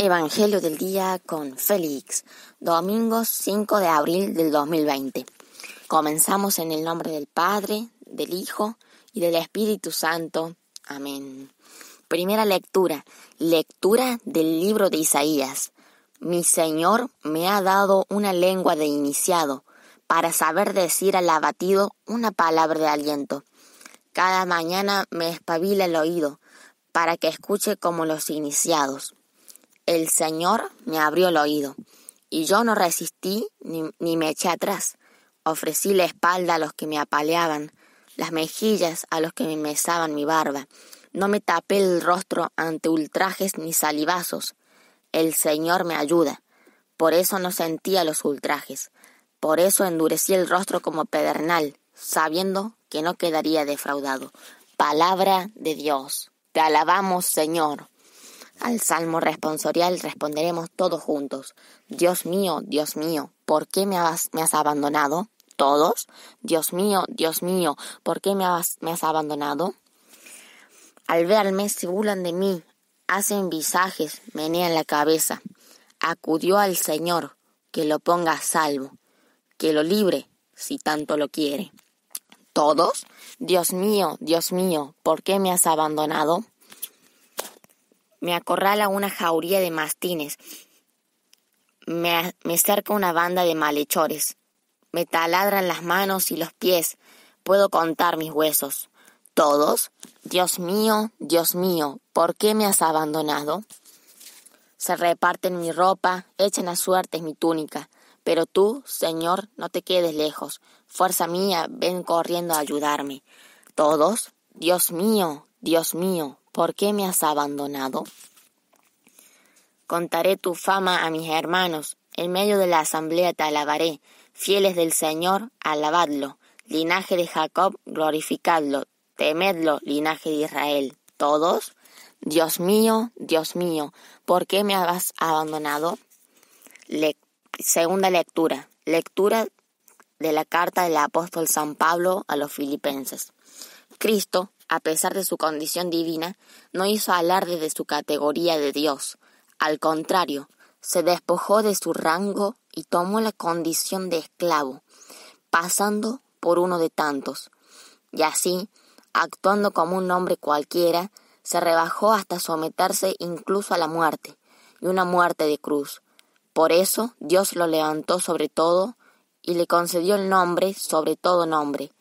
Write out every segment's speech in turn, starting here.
Evangelio del día con Félix, domingo 5 de abril del 2020. Comenzamos en el nombre del Padre, del Hijo y del Espíritu Santo. Amén. Primera lectura del libro de Isaías. Mi Señor me ha dado una lengua de iniciado, para saber decir al abatido una palabra de aliento. Cada mañana me espabila el oído, para que escuche como los iniciados. El Señor me abrió el oído, y yo no resistí ni me eché atrás. Ofrecí la espalda a los que me apaleaban, las mejillas a los que me mesaban mi barba. No me tapé el rostro ante ultrajes ni salivazos. El Señor me ayuda, por eso no sentía los ultrajes. Por eso endurecí el rostro como pedernal, sabiendo que no quedaría defraudado. Palabra de Dios. Te alabamos, Señor. Al salmo responsorial responderemos todos juntos. Dios mío, ¿por qué me has abandonado? ¿Todos? Dios mío, ¿por qué me has abandonado? Al verme se burlan de mí, hacen visajes, menean la cabeza. Acudió al Señor, que lo ponga a salvo, que lo libre, si tanto lo quiere. ¿Todos? Dios mío, ¿por qué me has abandonado? Me acorrala una jauría de mastines, me cerca una banda de malhechores, me taladran las manos y los pies, puedo contar mis huesos. ¿Todos? Dios mío, ¿por qué me has abandonado? Se reparten mi ropa, echan a suertes mi túnica, pero tú, Señor, no te quedes lejos, fuerza mía, ven corriendo a ayudarme. ¿Todos? Dios mío, ¿por qué me has abandonado? Contaré tu fama a mis hermanos, en medio de la asamblea te alabaré. Fieles del Señor, alabadlo. Linaje de Jacob, glorificadlo. Temedlo, linaje de Israel. ¿Todos? Dios mío, ¿por qué me has abandonado? Segunda lectura. Lectura de la carta del apóstol San Pablo a los Filipenses. Cristo, a pesar de su condición divina, no hizo alarde de su categoría de Dios. Al contrario, se despojó de su rango y tomó la condición de esclavo, pasando por uno de tantos. Y así, actuando como un hombre cualquiera, se rebajó hasta someterse incluso a la muerte, y una muerte de cruz. Por eso Dios lo levantó sobre todo y le concedió el nombre sobre todo nombre,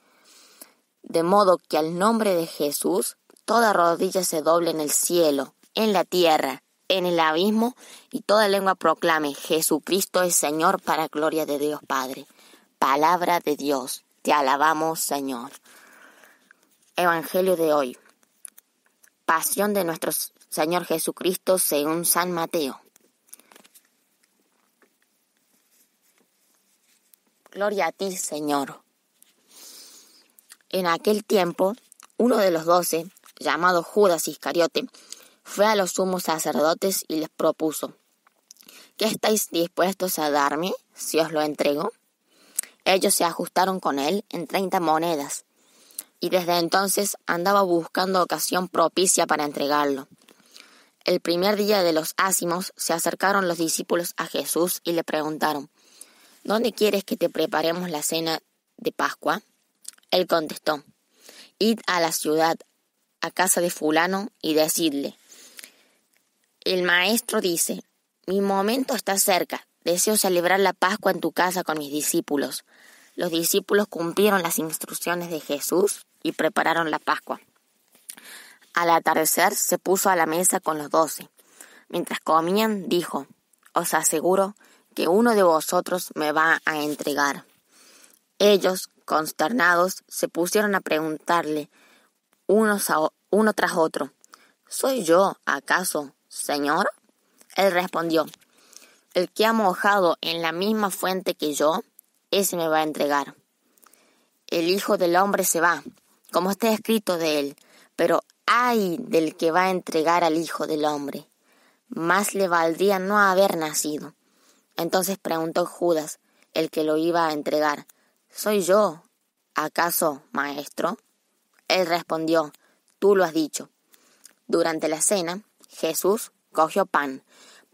de modo que al nombre de Jesús toda rodilla se doble en el cielo, en la tierra, en el abismo, y toda lengua proclame: Jesucristo es Señor, para gloria de Dios Padre. Palabra de Dios. Te alabamos, Señor. Evangelio de hoy. Pasión de nuestro Señor Jesucristo según San Mateo. Gloria a ti, Señor. En aquel tiempo, uno de los 12, llamado Judas Iscariote, fue a los sumos sacerdotes y les propuso: ¿qué estáis dispuestos a darme si os lo entrego? Ellos se ajustaron con él en 30 monedas, y desde entonces andaba buscando ocasión propicia para entregarlo. El primer día de los ázimos se acercaron los discípulos a Jesús y le preguntaron: ¿dónde quieres que te preparemos la cena de Pascua? Él contestó: id a la ciudad, a casa de fulano, y decidle: el maestro dice, mi momento está cerca, deseo celebrar la Pascua en tu casa con mis discípulos. Los discípulos cumplieron las instrucciones de Jesús y prepararon la Pascua. Al atardecer se puso a la mesa con los 12. Mientras comían, dijo: os aseguro que uno de vosotros me va a entregar. Ellos, consternados, se pusieron a preguntarle uno tras otro: ¿soy yo, acaso, Señor? Él respondió: el que ha mojado en la misma fuente que yo, ese me va a entregar. El Hijo del Hombre se va, como está escrito de él, pero ¡ay del que va a entregar al Hijo del Hombre! Más le valdría no haber nacido. Entonces preguntó Judas, el que lo iba a entregar: ¿soy yo, acaso, maestro? Él respondió: tú lo has dicho. Durante la cena, Jesús cogió pan,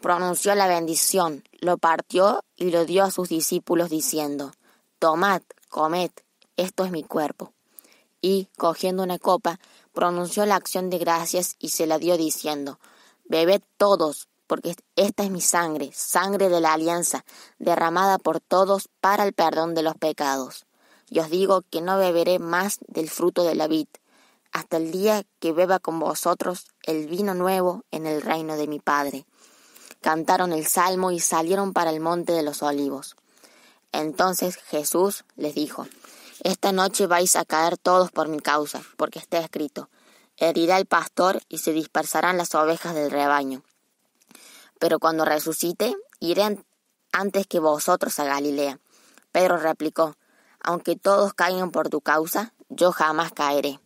pronunció la bendición, lo partió y lo dio a sus discípulos diciendo: «Tomad, comed, esto es mi cuerpo». Y, cogiendo una copa, pronunció la acción de gracias y se la dio diciendo: «Bebed todos, porque esta es mi sangre, sangre de la alianza, derramada por todos para el perdón de los pecados. Y os digo que no beberé más del fruto de la vid, hasta el día que beba con vosotros el vino nuevo en el reino de mi Padre». Cantaron el salmo y salieron para el monte de los olivos. Entonces Jesús les dijo: «Esta noche vais a caer todos por mi causa, porque está escrito: herirá el pastor y se dispersarán las ovejas del rebaño. Pero cuando resucite, iré antes que vosotros a Galilea». Pedro replicó: «Aunque todos caigan por tu causa, yo jamás caeré».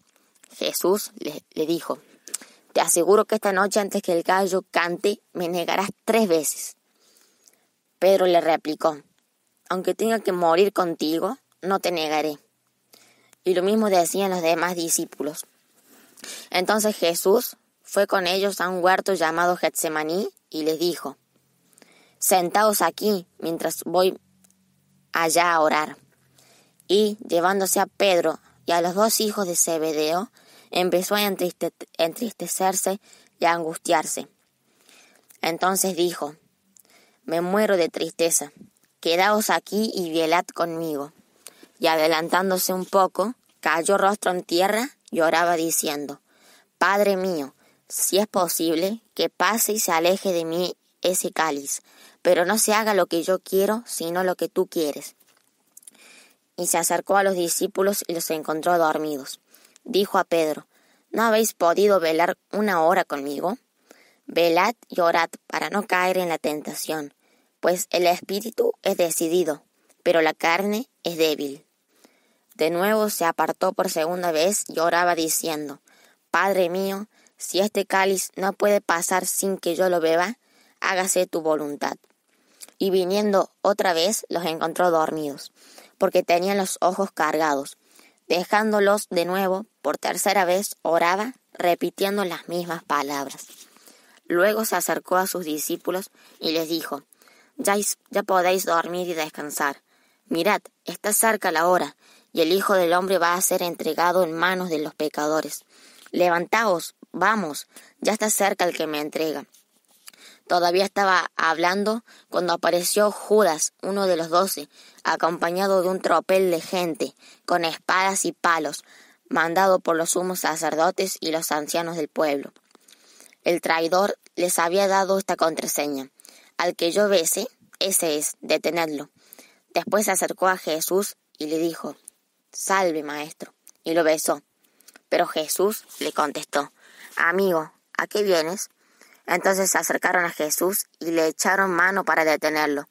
Jesús le dijo: «Te aseguro que esta noche antes que el gallo cante, me negarás 3 veces». Pedro le replicó: «Aunque tenga que morir contigo, no te negaré». Y lo mismo decían los demás discípulos. Entonces Jesús fue con ellos a un huerto llamado Getsemaní y les dijo: «Sentaos aquí mientras voy allá a orar». Y, llevándose a Pedro y a los 2 hijos de Zebedeo, empezó a entristecerse y a angustiarse. Entonces dijo: «Me muero de tristeza, quedaos aquí y velad conmigo». Y adelantándose un poco, cayó rostro en tierra y oraba diciendo: «Padre mío, si es posible, que pase y se aleje de mí ese cáliz, pero no se haga lo que yo quiero, sino lo que tú quieres». Y se acercó a los discípulos y los encontró dormidos. Dijo a Pedro: «¿No habéis podido velar 1 hora conmigo? Velad y orad para no caer en la tentación, pues el espíritu es decidido, pero la carne es débil». De nuevo se apartó por 2ª vez y oraba diciendo: «Padre mío, si este cáliz no puede pasar sin que yo lo beba, hágase tu voluntad». Y viniendo otra vez los encontró dormidos, porque tenían los ojos cargados. Dejándolos de nuevo, por 3ª vez oraba, repitiendo las mismas palabras. Luego se acercó a sus discípulos y les dijo: «Ya podéis dormir y descansar. Mirad, está cerca la hora, y el Hijo del Hombre va a ser entregado en manos de los pecadores. Levantaos, vamos, ya está cerca el que me entrega». Todavía estaba hablando cuando apareció Judas, uno de los 12, acompañado de un tropel de gente, con espadas y palos, mandado por los sumos sacerdotes y los ancianos del pueblo. El traidor les había dado esta contraseña: «Al que yo bese, ese es, detenedlo». Después se acercó a Jesús y le dijo: «Salve, maestro», y lo besó. Pero Jesús le contestó: «Amigo, ¿a qué vienes?». Entonces se acercaron a Jesús y le echaron mano para detenerlo.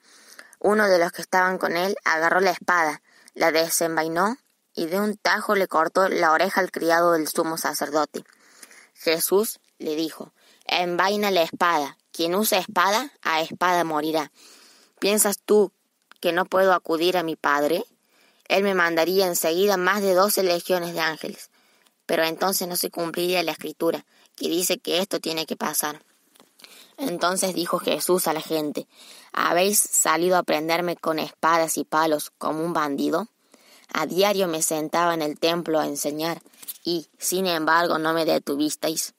Uno de los que estaban con él agarró la espada, la desenvainó y de un tajo le cortó la oreja al criado del sumo sacerdote. Jesús le dijo: «Envaina la espada. Quien use espada, a espada morirá. ¿Piensas tú que no puedo acudir a mi Padre? Él me mandaría enseguida más de 12 legiones de ángeles». Pero entonces no se cumpliría la Escritura, que dice que esto tiene que pasar. Entonces dijo Jesús a la gente: ¿Habéis salido a prenderme con espadas y palos como un bandido? A diario me sentaba en el templo a enseñar, y, sin embargo, no me detuvisteis.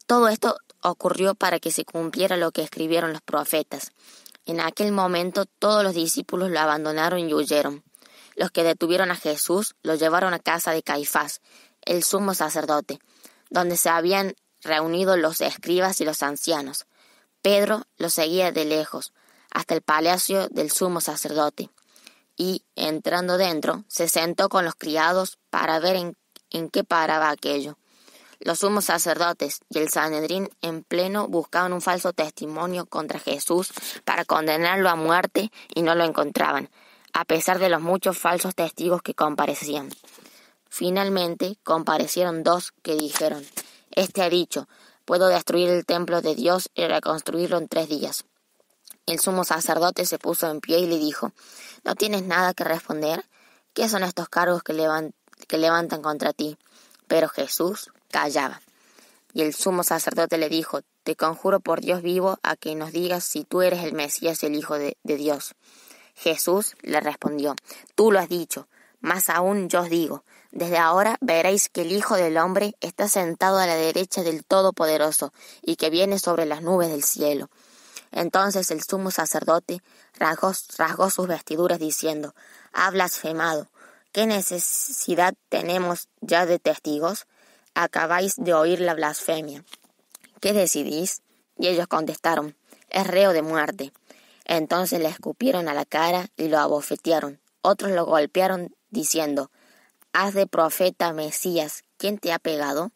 Todo esto ocurrió para que se cumpliera lo que escribieron los profetas. En aquel momento todos los discípulos lo abandonaron y huyeron. Los que detuvieron a Jesús lo llevaron a casa de Caifás, el sumo sacerdote, donde se habían reunido los escribas y los ancianos. Pedro lo seguía de lejos, hasta el palacio del sumo sacerdote, y, entrando dentro, se sentó con los criados para ver en qué paraba aquello. Los sumos sacerdotes y el Sanedrín en pleno buscaban un falso testimonio contra Jesús para condenarlo a muerte y no lo encontraban, a pesar de los muchos falsos testigos que comparecían. Finalmente comparecieron 2 que dijeron: «Este ha dicho: puedo destruir el templo de Dios y reconstruirlo en 3 días». El sumo sacerdote se puso en pie y le dijo: «¿No tienes nada que responder? ¿Qué son estos cargos que levantan contra ti?». Pero Jesús callaba. Y el sumo sacerdote le dijo: te conjuro por Dios vivo a que nos digas si tú eres el Mesías, el Hijo de Dios. Jesús le respondió, tú lo has dicho, más aún yo os digo, desde ahora veréis que el Hijo del Hombre está sentado a la derecha del Todopoderoso y que viene sobre las nubes del cielo. Entonces el sumo sacerdote rasgó sus vestiduras diciendo, ha blasfemado. ¿Qué necesidad tenemos ya de testigos? Acabáis de oír la blasfemia. ¿Qué decidís? Y ellos contestaron, es reo de muerte. Entonces le escupieron a la cara y lo abofetearon. Otros lo golpearon diciendo, haz de profeta Mesías, ¿quién te ha pegado?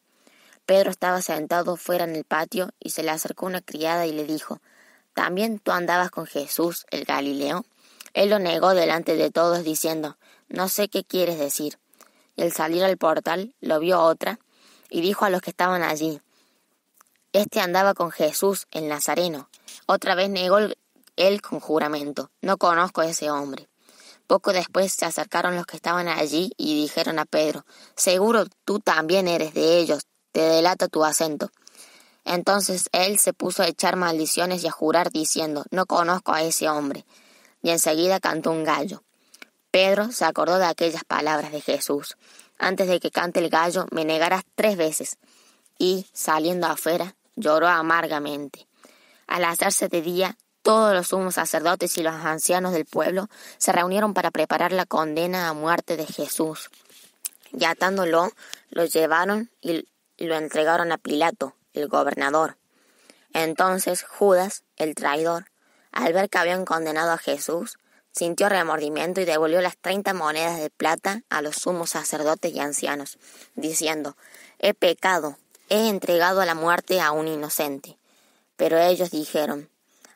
Pedro estaba sentado fuera en el patio y se le acercó una criada y le dijo, ¿también tú andabas con Jesús, el Galileo? Él lo negó delante de todos diciendo, no sé qué quieres decir. Y al salir al portal lo vio otra y dijo a los que estaban allí, este andaba con Jesús, el Nazareno. Otra vez negó él con juramento, no conozco a ese hombre. Poco después se acercaron los que estaban allí y dijeron a Pedro, seguro tú también eres de ellos, te delata tu acento. Entonces él se puso a echar maldiciones y a jurar diciendo, no conozco a ese hombre. Y enseguida cantó un gallo. Pedro se acordó de aquellas palabras de Jesús, antes de que cante el gallo me negarás 3 veces. Y, saliendo afuera, lloró amargamente. Al hacerse de día, todos los sumos sacerdotes y los ancianos del pueblo se reunieron para preparar la condena a muerte de Jesús. Y atándolo, lo llevaron y lo entregaron a Pilato, el gobernador. Entonces Judas, el traidor, al ver que habían condenado a Jesús, sintió remordimiento y devolvió las 30 monedas de plata a los sumos sacerdotes y ancianos, diciendo, he pecado, he entregado a la muerte a un inocente. Pero ellos dijeron,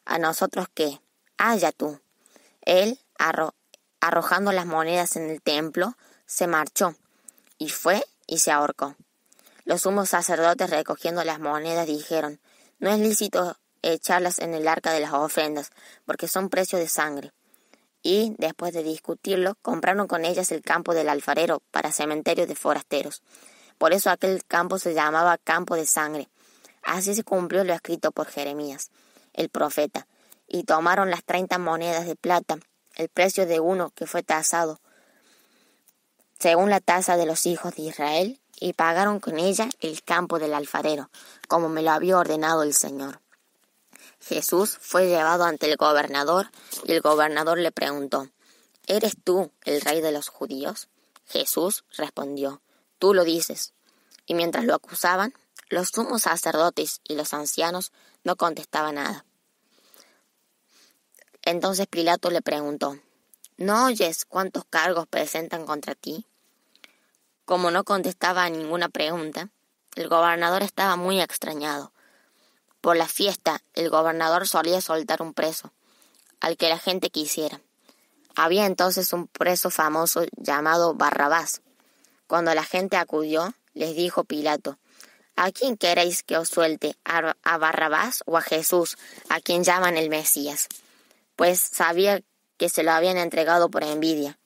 ¿a nosotros qué? Haya tú. Él, arrojando las monedas en el templo, se marchó, y fue y se ahorcó. Los sumos sacerdotes, recogiendo las monedas, dijeron, no es lícito echarlas en el arca de las ofrendas, porque son precio de sangre. Y, después de discutirlo, compraron con ellas el campo del alfarero para cementerio de forasteros. Por eso aquel campo se llamaba campo de sangre. Así se cumplió lo escrito por Jeremías, el profeta, y tomaron las 30 monedas de plata, el precio de uno que fue tasado, según la tasa de los hijos de Israel, y pagaron con ella el campo del alfarero, como me lo había ordenado el Señor. Jesús fue llevado ante el gobernador, y el gobernador le preguntó, ¿eres tú el rey de los judíos? Jesús respondió, tú lo dices. Y mientras lo acusaban, los sumos sacerdotes y los ancianos no contestaban nada. Entonces Pilato le preguntó, ¿no oyes cuántos cargos presentan contra ti? Como no contestaba a ninguna pregunta, el gobernador estaba muy extrañado. Por la fiesta, el gobernador solía soltar un preso, al que la gente quisiera. Había entonces un preso famoso llamado Barrabás. Cuando la gente acudió, les dijo Pilato, ¿a quién queréis que os suelte, a Barrabás o a Jesús, a quien llaman el Mesías? Pues sabía que se lo habían entregado por envidia.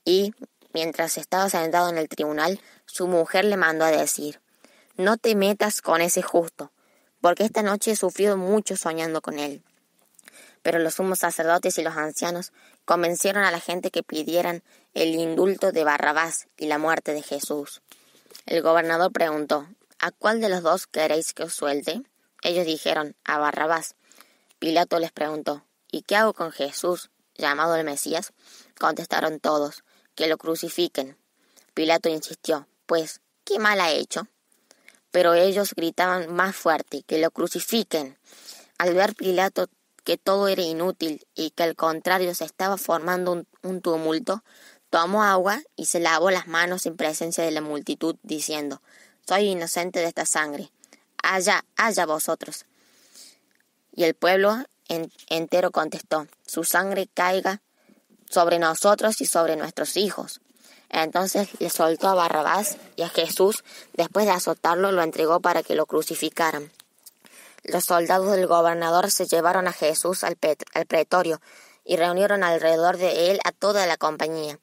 Y, mientras estaba sentado en el tribunal, su mujer le mandó a decir, no te metas con ese justo, porque esta noche he sufrido mucho soñando con él. Pero los sumos sacerdotes y los ancianos convencieron a la gente que pidieran el indulto de Barrabás y la muerte de Jesús. El gobernador preguntó, ¿a cuál de los dos queréis que os suelte? Ellos dijeron, a Barrabás. Pilato les preguntó, ¿y qué hago con Jesús, llamado el Mesías? Contestaron todos, que lo crucifiquen. Pilato insistió, pues, ¿qué mal ha hecho? Pero ellos gritaban más fuerte, que lo crucifiquen. Al ver Pilato que todo era inútil y que al contrario se estaba formando un tumulto, tomó agua y se lavó las manos en presencia de la multitud, diciendo, soy inocente de esta sangre, haya vosotros. Y el pueblo entero contestó, su sangre caiga sobre nosotros y sobre nuestros hijos. Entonces le soltó a Barrabás y a Jesús, después de azotarlo, lo entregó para que lo crucificaran. Los soldados del gobernador se llevaron a Jesús al pretorio y reunieron alrededor de él a toda la compañía.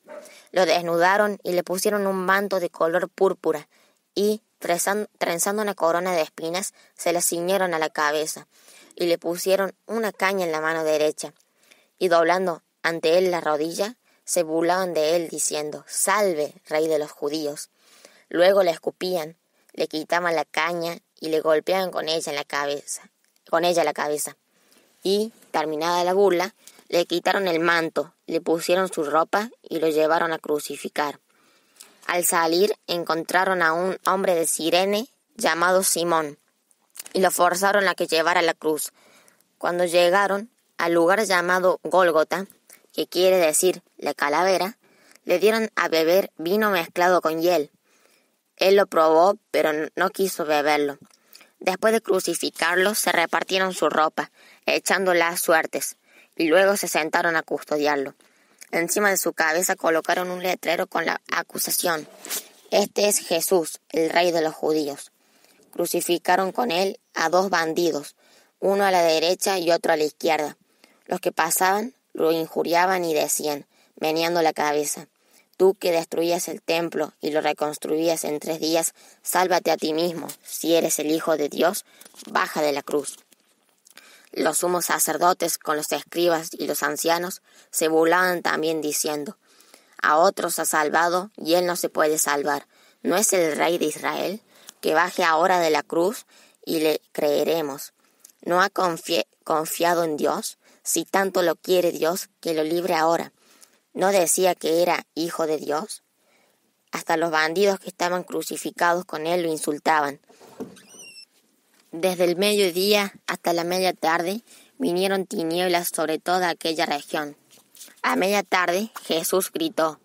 Lo desnudaron y le pusieron un manto de color púrpura y, trenzando una corona de espinas, se la ciñeron a la cabeza y le pusieron una caña en la mano derecha. Y doblando ante él la rodilla, se burlaban de él diciendo: «Salve, rey de los judíos». Luego le escupían, le quitaban la caña y le golpeaban con ella la cabeza. Y, terminada la burla, le quitaron el manto, le pusieron su ropa y lo llevaron a crucificar. Al salir encontraron a un hombre de Cirene llamado Simón y lo forzaron a que llevara la cruz. Cuando llegaron al lugar llamado Gólgota, que quiere decir la calavera, le dieron a beber vino mezclado con hiel. Él lo probó, pero no quiso beberlo. Después de crucificarlo, se repartieron su ropa, echándola suertes, y luego se sentaron a custodiarlo. Encima de su cabeza colocaron un letrero con la acusación: «Este es Jesús, el rey de los judíos». Crucificaron con él a 2 bandidos, uno a la derecha y otro a la izquierda. Los que pasaban lo injuriaban y decían, meneando la cabeza: «Tú que destruías el templo y lo reconstruías en 3 días, sálvate a ti mismo. Si eres el Hijo de Dios, baja de la cruz». Los sumos sacerdotes, con los escribas y los ancianos, se burlaban también diciendo: «A otros ha salvado y él no se puede salvar. ¿No es el rey de Israel? Que baje ahora de la cruz y le creeremos. ¿No ha confiado en Dios? Si tanto lo quiere Dios, que lo libre ahora. ¿No decía que era hijo de Dios?». Hasta los bandidos que estaban crucificados con él lo insultaban. Desde el mediodía hasta la media tarde vinieron tinieblas sobre toda aquella región. A media tarde Jesús gritó: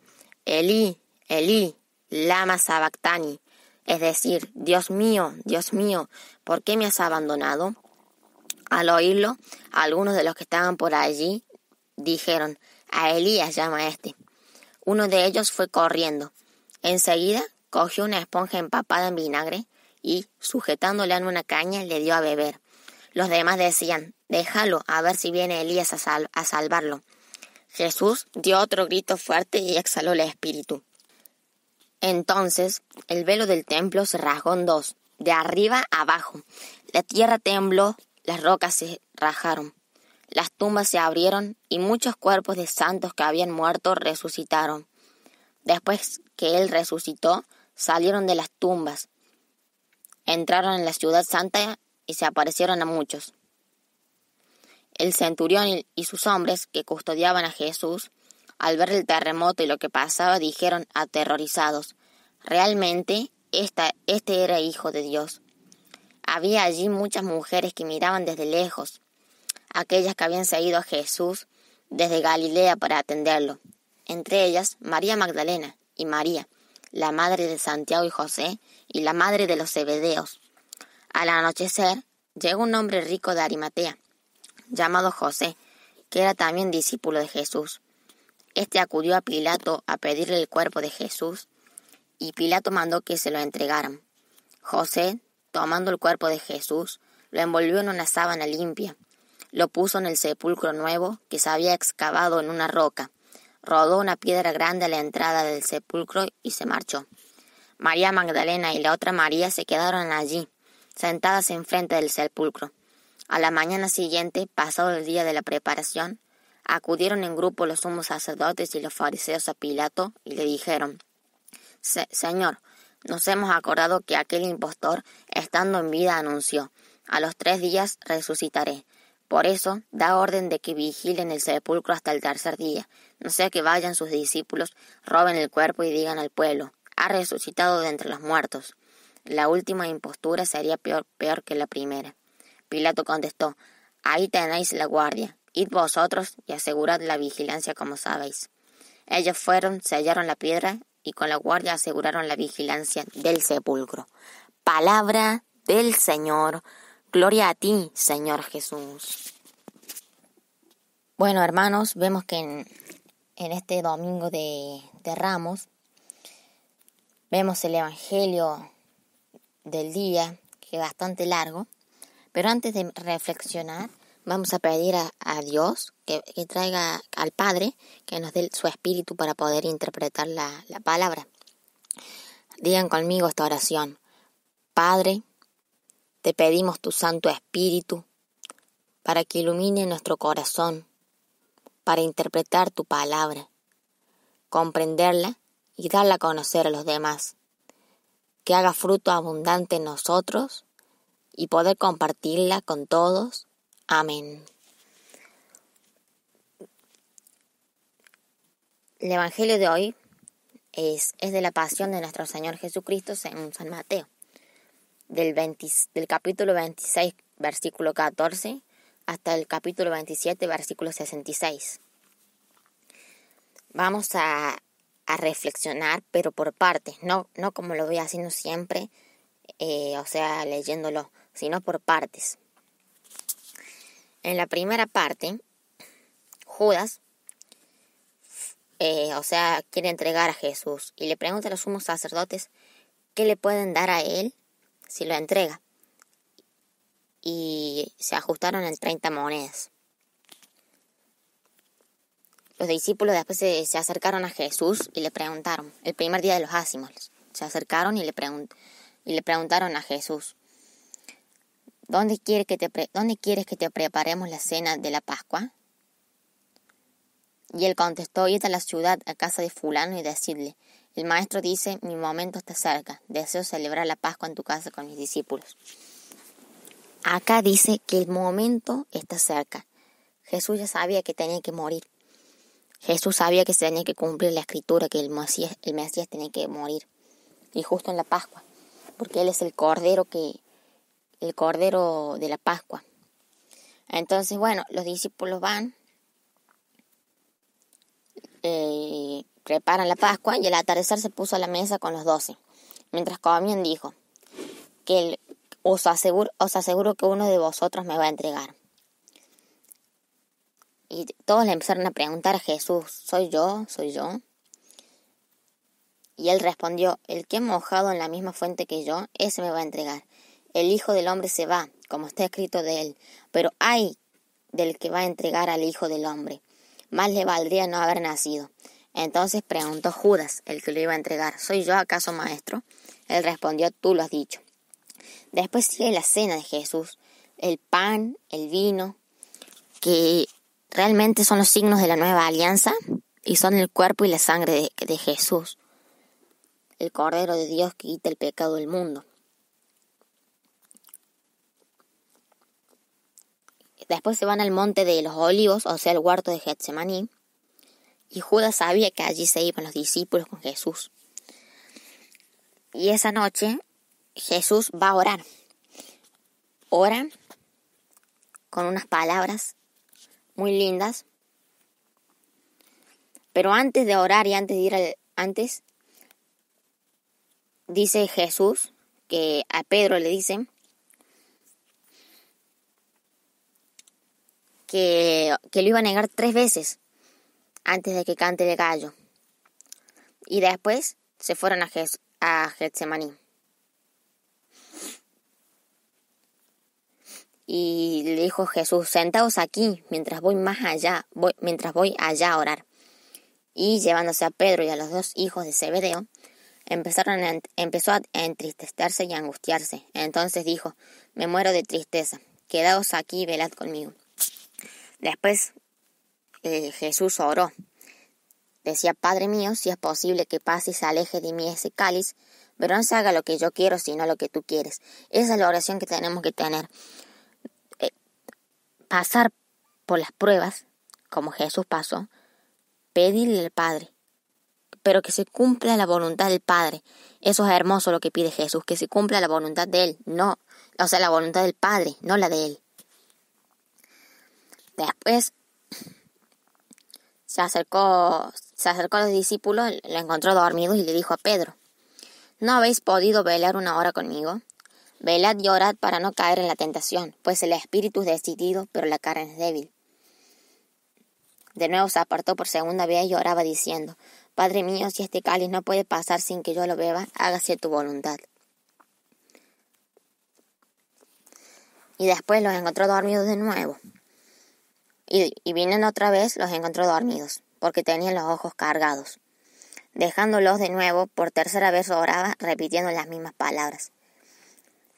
«Elí, Elí, lama sabactani», es decir: Dios mío, ¿por qué me has abandonado?». Al oírlo, algunos de los que estaban por allí dijeron: «A Elías llama a este». Uno de ellos fue corriendo. Enseguida cogió una esponja empapada en vinagre y, sujetándola en una caña, le dio a beber. Los demás decían: «Déjalo, a ver si viene Elías a salvarlo». Jesús dio otro grito fuerte y exhaló el espíritu. Entonces el velo del templo se rasgó en 2, de arriba a abajo. La tierra tembló, las rocas se rajaron. Las tumbas se abrieron y muchos cuerpos de santos que habían muerto resucitaron. Después que él resucitó, salieron de las tumbas, entraron en la ciudad santa y se aparecieron a muchos. El centurión y sus hombres que custodiaban a Jesús, al ver el terremoto y lo que pasaba, dijeron aterrorizados: «Realmente este era hijo de Dios». Había allí muchas mujeres que miraban desde lejos, aquellas que habían seguido a Jesús desde Galilea para atenderlo. Entre ellas María Magdalena y María, la madre de Santiago y José, y la madre de los Zebedeos. Al anochecer llegó un hombre rico de Arimatea, llamado José, que era también discípulo de Jesús. Este acudió a Pilato a pedirle el cuerpo de Jesús, y Pilato mandó que se lo entregaran. José, tomando el cuerpo de Jesús, lo envolvió en una sábana limpia, lo puso en el sepulcro nuevo que se había excavado en una roca, rodó una piedra grande a la entrada del sepulcro y se marchó. María Magdalena y la otra María se quedaron allí, sentadas enfrente del sepulcro. A la mañana siguiente, pasado el día de la preparación, acudieron en grupo los sumos sacerdotes y los fariseos a Pilato y le dijeron: «Señor, nos hemos acordado que aquel impostor, estando en vida, anunció: a los 3 días resucitaré. Por eso, da orden de que vigilen el sepulcro hasta el 3er día, no sea que vayan sus discípulos, roben el cuerpo y digan al pueblo: ha resucitado de entre los muertos». La última impostura sería peor que la primera. Pilato contestó: «Ahí tenéis la guardia. Id vosotros y asegurad la vigilancia como sabéis». Ellos fueron, sellaron la piedra y con la guardia aseguraron la vigilancia del sepulcro. Palabra del Señor. Gloria a ti, Señor Jesús. Bueno, hermanos, vemos que en este domingo de Ramos vemos el Evangelio del día, que es bastante largo, pero antes de reflexionar, vamos a pedir a Dios que traiga al Padre, que nos dé su espíritu para poder interpretar la palabra. Digan conmigo esta oración: Padre, te pedimos tu Santo Espíritu para que ilumine nuestro corazón, para interpretar tu palabra, comprenderla y darla a conocer a los demás, que haga fruto abundante en nosotros y poder compartirla con todos. Amén. El Evangelio de hoy es de la pasión de nuestro Señor Jesucristo según San Mateo, del capítulo 26, versículo 14, hasta el capítulo 27, versículo 66. Vamos a reflexionar, pero por partes, no como lo voy haciendo siempre, leyéndolo, sino por partes. En la primera parte, Judas, quiere entregar a Jesús y le pregunta a los sumos sacerdotes qué le pueden dar a él si lo entrega. Y se ajustaron en 30 monedas. Los discípulos después se acercaron a Jesús y le preguntaron, el primer día de los ázimos, se acercaron y le preguntaron a Jesús, ¿dónde quieres que te preparemos la cena de la Pascua? Y él contestó, id a la ciudad, a casa de fulano, y decidle, el maestro dice, mi momento está cerca, deseo celebrar la Pascua en tu casa con mis discípulos. Acá dice que el momento está cerca. Jesús ya sabía que tenía que morir. Jesús sabía que se tenía que cumplir la escritura, que el Mesías tenía que morir. Y justo en la Pascua, porque Él es el Cordero de la Pascua. Entonces, los discípulos van, preparan la Pascua y al atardecer se puso a la mesa con los 12. Mientras comían dijo, os aseguro que uno de vosotros me va a entregar. Y todos le empezaron a preguntar a Jesús, ¿soy yo? Y él respondió, el que ha mojado en la misma fuente que yo, ese me va a entregar. El Hijo del Hombre se va, como está escrito de él, pero ay del que va a entregar al Hijo del Hombre. Más le valdría no haber nacido. Entonces preguntó Judas, el que lo iba a entregar, ¿soy yo acaso, maestro? Él respondió, tú lo has dicho. Después sigue la cena de Jesús, el pan, el vino, que realmente son los signos de la nueva alianza y son el cuerpo y la sangre de Jesús, el Cordero de Dios que quita el pecado del mundo. Después se van al monte de los olivos, o sea, el huerto de Getsemaní, y Judas sabía que allí se iban los discípulos con Jesús. Y esa noche Jesús va a orar. Ora con unas palabras muy lindas. Pero antes de orar y antes dice Jesús que a Pedro le dice que lo iba a negar 3 veces antes de que cante el gallo. Y después se fueron a Getsemaní. Y le dijo Jesús, sentaos aquí mientras voy allá a orar. Y llevándose a Pedro y a los 2 hijos de Zebedeo, empezó a entristecerse y a angustiarse. Entonces dijo, me muero de tristeza, quedaos aquí y velad conmigo. Después Jesús oró. Decía, Padre mío, si es posible que pase y se aleje de mí ese cáliz, pero no se haga lo que yo quiero, sino lo que tú quieres. Esa es la oración que tenemos que tener. Pasar por las pruebas, como Jesús pasó, pedirle al Padre, pero que se cumpla la voluntad del Padre. Eso es hermoso lo que pide Jesús, que se cumpla la voluntad de Él, la voluntad del Padre, no la de Él. Después se acercó a los discípulos, lo encontró dormido y le dijo a Pedro, ¿no habéis podido velar 1 hora conmigo? Velad y orad para no caer en la tentación, pues el espíritu es decidido, pero la carne es débil. De nuevo se apartó por segunda vez y oraba diciendo, Padre mío, si este cáliz no puede pasar sin que yo lo beba, hágase tu voluntad. Y después los encontró dormidos de nuevo. Y viniendo otra vez, los encontró dormidos, porque tenían los ojos cargados. Dejándolos de nuevo, por tercera vez oraba, repitiendo las mismas palabras.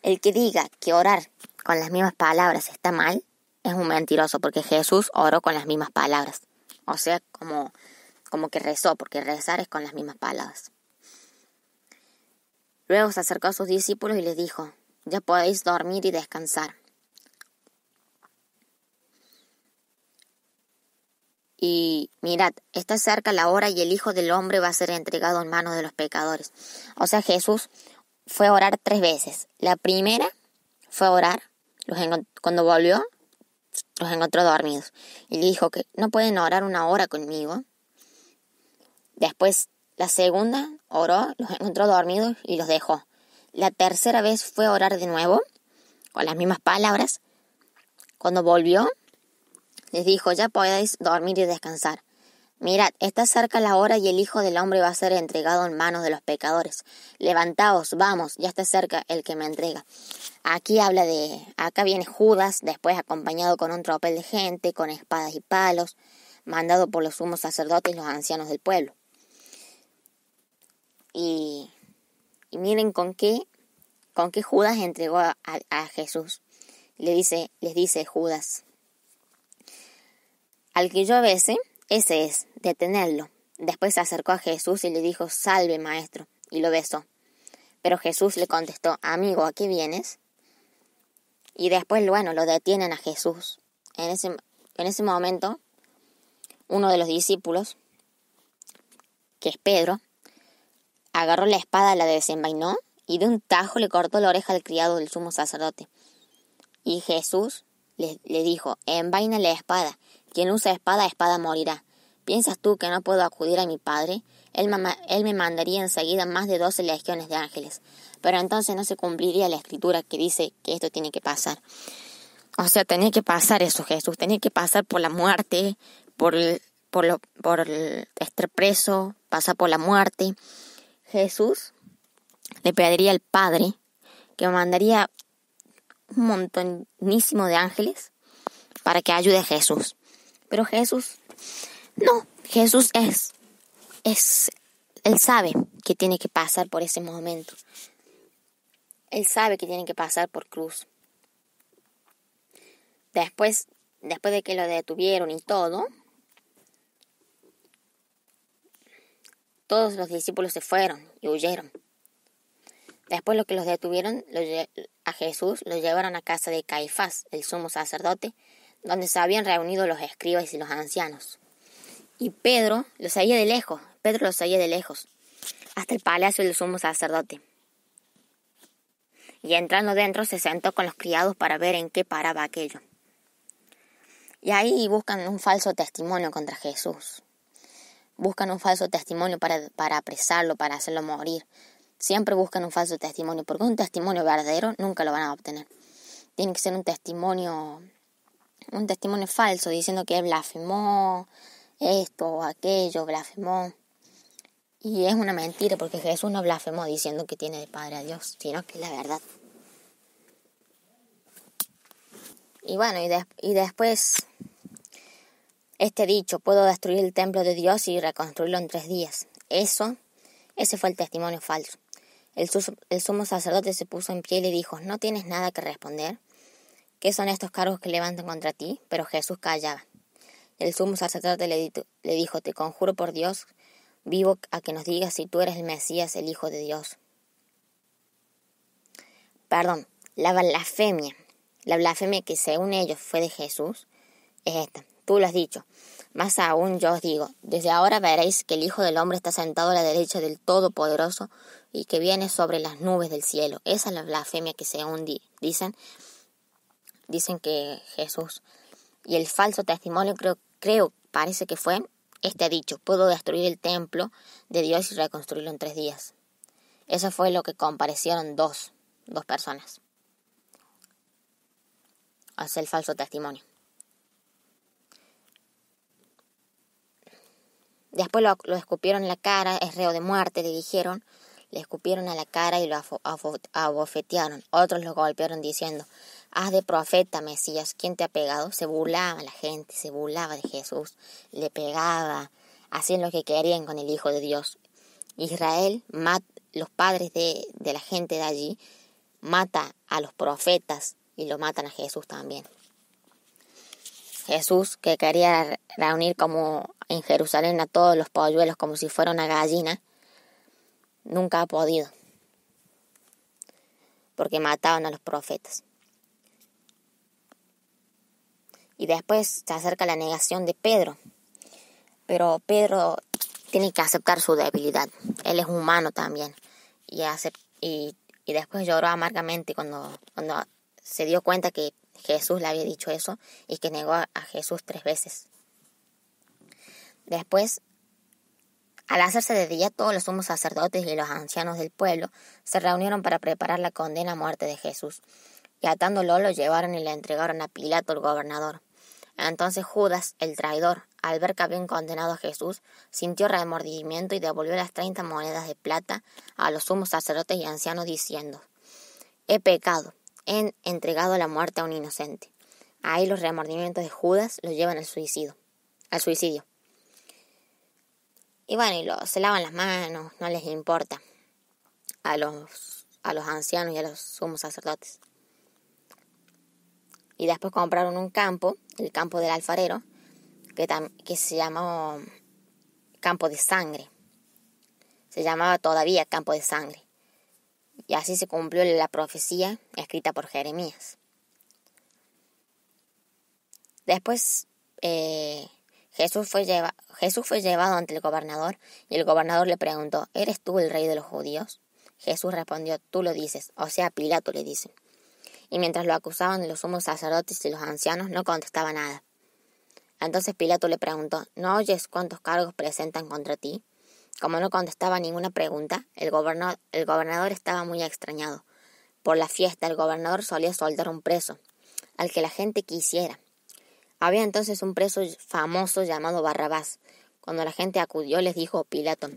El que diga que orar con las mismas palabras está mal es un mentiroso, porque Jesús oró con las mismas palabras. O sea, como que rezó, porque rezar es con las mismas palabras. Luego se acercó a sus discípulos y les dijo: ya podéis dormir y descansar. Y mirad, está cerca la hora y el Hijo del Hombre va a ser entregado en manos de los pecadores. O sea, Jesús fue a orar 3 veces. La primera fue a orar, cuando volvió, los encontró dormidos. Y le dijo que no pueden orar 1 hora conmigo. Después, la segunda oró, los encontró dormidos y los dejó. La tercera vez fue a orar de nuevo, con las mismas palabras. Cuando volvió, les dijo: ya podéis dormir y descansar. Mirad, está cerca la hora y el Hijo del Hombre va a ser entregado en manos de los pecadores. Levantaos, vamos, ya está cerca el que me entrega. Acá viene Judas, después acompañado con un tropel de gente, con espadas y palos, mandado por los sumos sacerdotes y los ancianos del pueblo. Y miren con qué Judas entregó a Jesús. Les dice Judas: al que yo bese, ese es, detenedlo. Después se acercó a Jesús y le dijo: salve, maestro, y lo besó. Pero Jesús le contestó: amigo, ¿a qué vienes? Y después, lo detienen a Jesús. En ese momento, uno de los discípulos, que es Pedro, agarró la espada, la desenvainó y de un tajo le cortó la oreja al criado del sumo sacerdote. Y Jesús le dijo: envaina la espada. Quien usa espada morirá. ¿Piensas tú que no puedo acudir a mi Padre? Él me mandaría enseguida más de 12 legiones de ángeles. Pero entonces no se cumpliría la escritura que dice que esto tiene que pasar. O sea, tenía que pasar eso, Jesús. Tenía que pasar por la muerte, por estar preso, pasar por la muerte. Jesús le pediría al Padre que mandaría un montonísimo de ángeles para que ayude a Jesús. Pero Jesús él sabe que tiene que pasar por ese momento. Él sabe que tiene que pasar por cruz. Después de que lo detuvieron y todo, todos los discípulos se fueron y huyeron. Después lo que los detuvieron, a Jesús lo llevaron a casa de Caifás, el sumo sacerdote, donde se habían reunido los escribas y los ancianos. Y Pedro lo seguía de lejos, hasta el palacio del sumo sacerdote. Y entrando dentro se sentó con los criados para ver en qué paraba aquello. Y ahí buscan un falso testimonio contra Jesús. Buscan un falso testimonio para apresarlo, para hacerlo morir. Siempre buscan un falso testimonio, porque un testimonio verdadero nunca lo van a obtener. Tiene que ser un testimonio falso, diciendo que él blasfemó, esto o aquello, blasfemó. Y es una mentira, porque Jesús no blasfemó diciendo que tiene de Padre a Dios, sino que es la verdad. Y después, este dicho: puedo destruir el templo de Dios y reconstruirlo en 3 días. Ese fue el testimonio falso. El sumo sacerdote se puso en pie y le dijo: ¿no tienes nada que responder? ¿Qué son estos cargos que levantan contra ti? Pero Jesús callaba. El sumo sacerdote le dijo: te conjuro por Dios vivo a que nos digas si tú eres el Mesías, el Hijo de Dios. La blasfemia que según ellos fue de Jesús es esta: tú lo has dicho. Más aún yo os digo, desde ahora veréis que el Hijo del Hombre está sentado a la derecha del Todopoderoso y que viene sobre las nubes del cielo. Esa es la blasfemia que según dicen que Jesús. Y el falso testimonio parece que fue este dicho: puedo destruir el templo de Dios y reconstruirlo en 3 días. Eso fue lo que comparecieron dos personas. Hacer el falso testimonio. Después lo escupieron en la cara, es reo de muerte, le dijeron. Le escupieron a la cara y lo abofetearon. Otros lo golpearon diciendo: haz de profeta, Mesías, ¿quién te ha pegado? Se burlaba la gente, se burlaba de Jesús, le pegaba, hacían lo que querían con el Hijo de Dios. Israel, los padres de la gente de allí, mata a los profetas y lo matan a Jesús también. Jesús, que quería reunir como en Jerusalén a todos los polluelos como si fuera una gallina, nunca ha podido, porque mataban a los profetas. Y después se acerca la negación de Pedro, pero Pedro tiene que aceptar su debilidad. Él es humano también, y después lloró amargamente cuando se dio cuenta que Jesús le había dicho eso y que negó a Jesús 3 veces. Después, al hacerse de día, todos los sumos sacerdotes y los ancianos del pueblo se reunieron para preparar la condena a muerte de Jesús, y atándolo lo llevaron y le entregaron a Pilato, el gobernador. Entonces Judas, el traidor, al ver que habían condenado a Jesús, sintió remordimiento y devolvió las 30 monedas de plata a los sumos sacerdotes y ancianos, diciendo: «He pecado, he entregado a la muerte a un inocente». Ahí los remordimientos de Judas lo llevan al suicidio. Y bueno, se lavan las manos, no les importa a los ancianos y a los sumos sacerdotes. Y después compraron un campo, el campo del alfarero, que se llamó Campo de Sangre. Se llamaba todavía Campo de Sangre. Y así se cumplió la profecía escrita por Jeremías. Después Jesús fue llevado ante el gobernador, y el gobernador le preguntó: «¿Eres tú el rey de los judíos?». Jesús respondió: «Tú lo dices», o sea, Pilato le dice. Y mientras lo acusaban los sumos sacerdotes y los ancianos, no contestaba nada. Entonces Pilato le preguntó: «¿No oyes cuántos cargos presentan contra ti?». Como no contestaba ninguna pregunta, el gobernador estaba muy extrañado. Por la fiesta, el gobernador solía soltar un preso, al que la gente quisiera. Había entonces un preso famoso llamado Barrabás. Cuando la gente acudió, les dijo Pilato: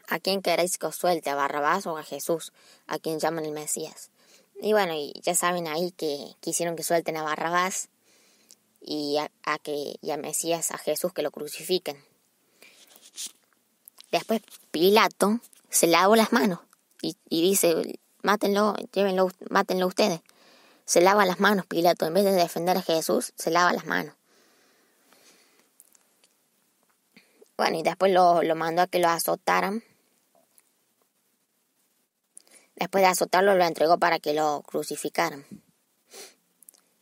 «¿A quién queréis que os suelte, a Barrabás o a Jesús, a quien llaman el Mesías?». Y bueno, y ya saben ahí que quisieron que suelten a Barrabás y a Mesías, a Jesús, que lo crucifiquen. Después Pilato se lavó las manos y dice: «Mátenlo, mátenlo ustedes». Se lava las manos Pilato, en vez de defender a Jesús, se lava las manos. Bueno, y después lo mandó a que lo azotaran. Después de azotarlo, lo entregó para que lo crucificaran.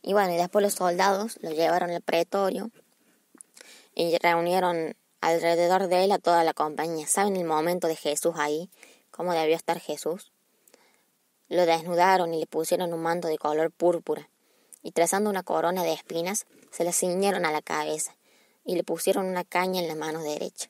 Y bueno, y después los soldados lo llevaron al pretorio y reunieron alrededor de él a toda la compañía. ¿Saben el momento de Jesús ahí? ¿Cómo debió estar Jesús? Lo desnudaron y le pusieron un manto de color púrpura, y trazando una corona de espinas, se la ciñeron a la cabeza, y le pusieron una caña en la mano derecha.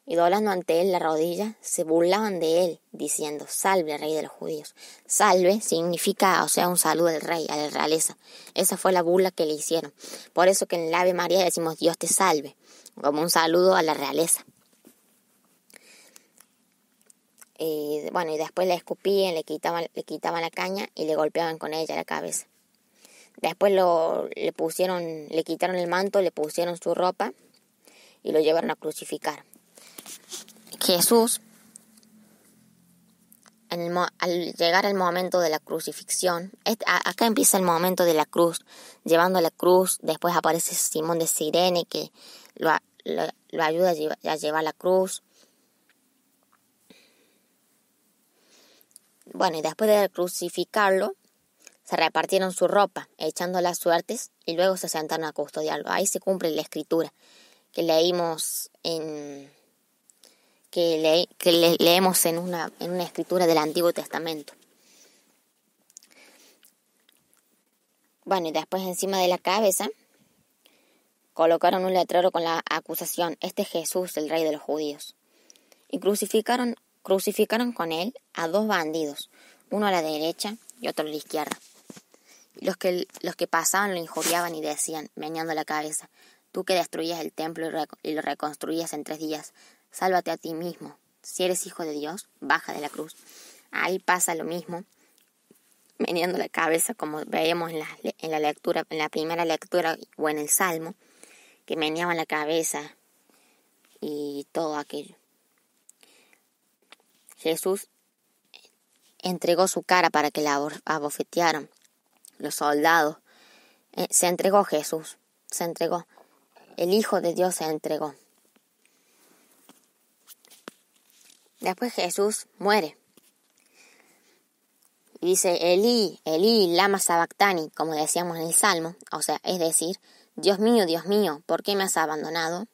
Y doblando ante él la rodilla, se burlaban de él, diciendo: «Salve, rey de los judíos». Salve significa, o sea, un saludo al rey, a la realeza. Esa fue la burla que le hicieron. Por eso que en el Ave María decimos: «Dios te salve», como un saludo a la realeza. Y bueno, y después le escupían, le quitaban la caña y le golpeaban con ella la cabeza. Después le quitaron el manto, le pusieron su ropa y lo llevaron a crucificar. Jesús, al llegar al momento de la crucifixión, acá empieza el momento de la cruz, llevando la cruz. Después aparece Simón de Cirene, que lo ayuda a llevar la cruz. Bueno, y después de crucificarlo, se repartieron su ropa, echando las suertes, y luego se sentaron a custodiarlo. Ahí se cumple la escritura que leímos leemos en una escritura del Antiguo Testamento. Bueno, y después encima de la cabeza colocaron un letrero con la acusación: «Este es Jesús, el rey de los judíos». Y crucificaron con él a 2 bandidos, uno a la derecha y otro a la izquierda. Y los que pasaban lo injuriaban y decían, meneando la cabeza: «Tú que destruías el templo y lo reconstruías en 3 días, sálvate a ti mismo. Si eres hijo de Dios, baja de la cruz». Ahí pasa lo mismo, meneando la cabeza, como veíamos en la lectura, en la primera lectura o en el Salmo, que meneaban la cabeza y todo aquello. Jesús entregó su cara para que la abofetearan los soldados. Se entregó Jesús, se entregó. El Hijo de Dios se entregó. Después Jesús muere. Y dice, Elí, Elí, lama sabactani, como decíamos en el Salmo. O sea, es decir, Dios mío, ¿por qué me has abandonado?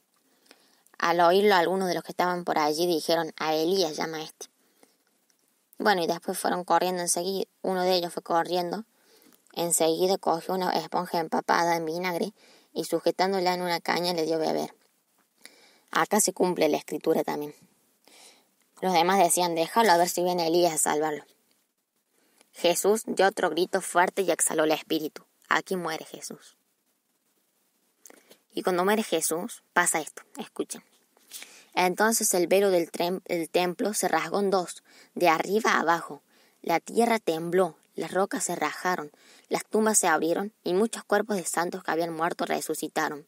Al oírlo, algunos de los que estaban por allí dijeron, a Elías llama a este. Bueno, y después fueron corriendo enseguida. Uno de ellos fue corriendo. Enseguida cogió una esponja empapada en vinagre y sujetándola en una caña le dio a beber. Acá se cumple la escritura también. Los demás decían, déjalo a ver si viene Elías a salvarlo. Jesús dio otro grito fuerte y exhaló el espíritu. Aquí muere Jesús. Y cuando muere Jesús, pasa esto, escuchen. Entonces el velo del templo se rasgó en dos, de arriba a abajo. La tierra tembló, las rocas se rajaron, las tumbas se abrieron y muchos cuerpos de santos que habían muerto resucitaron.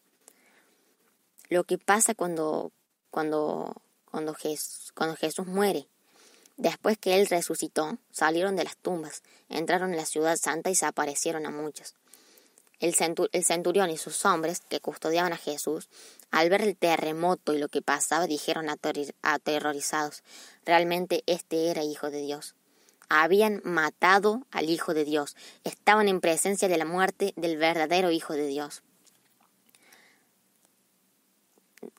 Lo que pasa cuando Jesús muere. Después que él resucitó, salieron de las tumbas, entraron en la ciudad santa y se aparecieron a muchos. El centurión y sus hombres que custodiaban a Jesús, al ver el terremoto y lo que pasaba, dijeron aterrorizados, realmente este era Hijo de Dios. Habían matado al Hijo de Dios, estaban en presencia de la muerte del verdadero Hijo de Dios.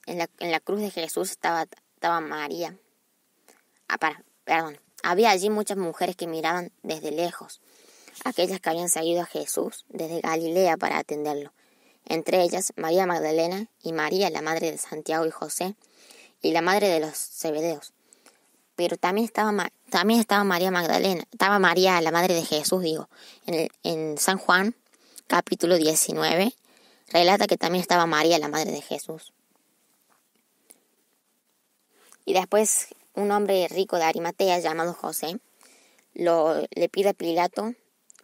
En la cruz de Jesús estaba María. Había allí muchas mujeres que miraban desde lejos, aquellas que habían seguido a Jesús desde Galilea para atenderlo. Entre ellas, María Magdalena y María, la madre de Santiago y José, y la madre de los Zebedeos. Pero también estaba María Magdalena, estaba María, la madre de Jesús, en San Juan, capítulo 19, relata que también estaba María, la madre de Jesús. Y después un hombre rico de Arimatea llamado José le pide a Pilato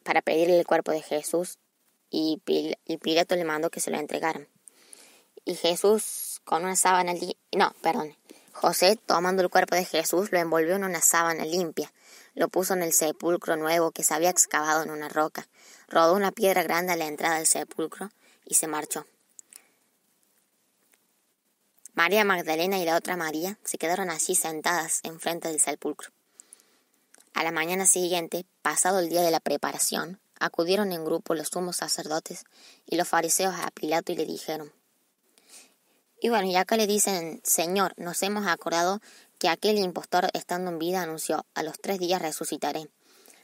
para pedirle el cuerpo de Jesús y Pilato le mandó que se lo entregaran. Y José, tomando el cuerpo de Jesús, lo envolvió en una sábana limpia, lo puso en el sepulcro nuevo que se había excavado en una roca, rodó una piedra grande a la entrada del sepulcro y se marchó. María Magdalena y la otra María se quedaron allí sentadas enfrente del sepulcro. A la mañana siguiente, pasado el día de la preparación, acudieron en grupo los sumos sacerdotes y los fariseos a Pilato y le dijeron. Y acá le dicen, Señor, nos hemos acordado que aquel impostor estando en vida anunció, a los 3 días resucitaré.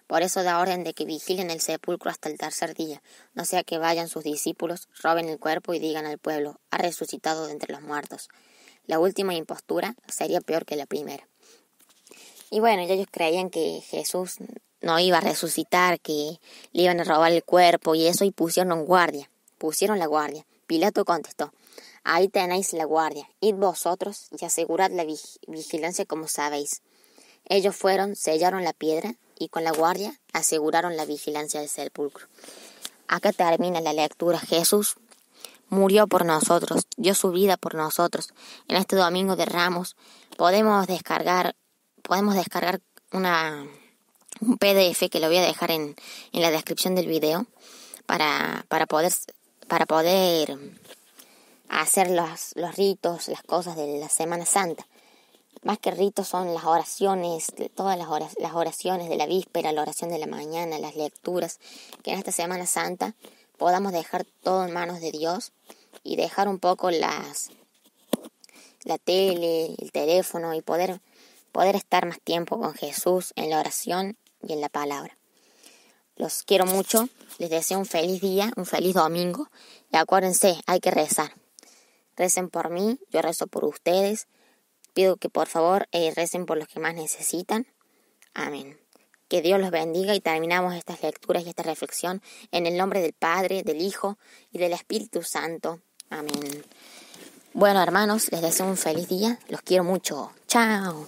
Por eso da orden de que vigilen el sepulcro hasta el tercer día, no sea que vayan sus discípulos, roben el cuerpo y digan al pueblo, ha resucitado de entre los muertos. La última impostura sería peor que la primera. Y ellos creían que Jesús no iba a resucitar, que le iban a robar el cuerpo y eso, y pusieron la guardia. Pilato contestó, ahí tenéis la guardia, id vosotros y asegurad la vigilancia como sabéis. Ellos fueron, sellaron la piedra y con la guardia aseguraron la vigilancia del sepulcro. Acá termina la lectura. Jesús murió por nosotros, dio su vida por nosotros. En este domingo de Ramos podemos descargar un PDF que lo voy a dejar en la descripción del video para poder hacer los ritos, las cosas de la Semana Santa. Más que ritos son las oraciones, todas las oraciones de la víspera, la oración de la mañana, las lecturas, que en esta Semana Santa podamos dejar todo en manos de Dios y dejar un poco la tele, el teléfono y poder estar más tiempo con Jesús en la oración y en la palabra. Los quiero mucho, les deseo un feliz día, un feliz domingo y acuérdense, hay que rezar. Recen por mí, yo rezo por ustedes. Pido que por favor recen por los que más necesitan. Amén. Que Dios los bendiga y terminamos estas lecturas y esta reflexión en el nombre del Padre, del Hijo y del Espíritu Santo. Amén. Bueno, hermanos, les deseo un feliz día. Los quiero mucho. Chao.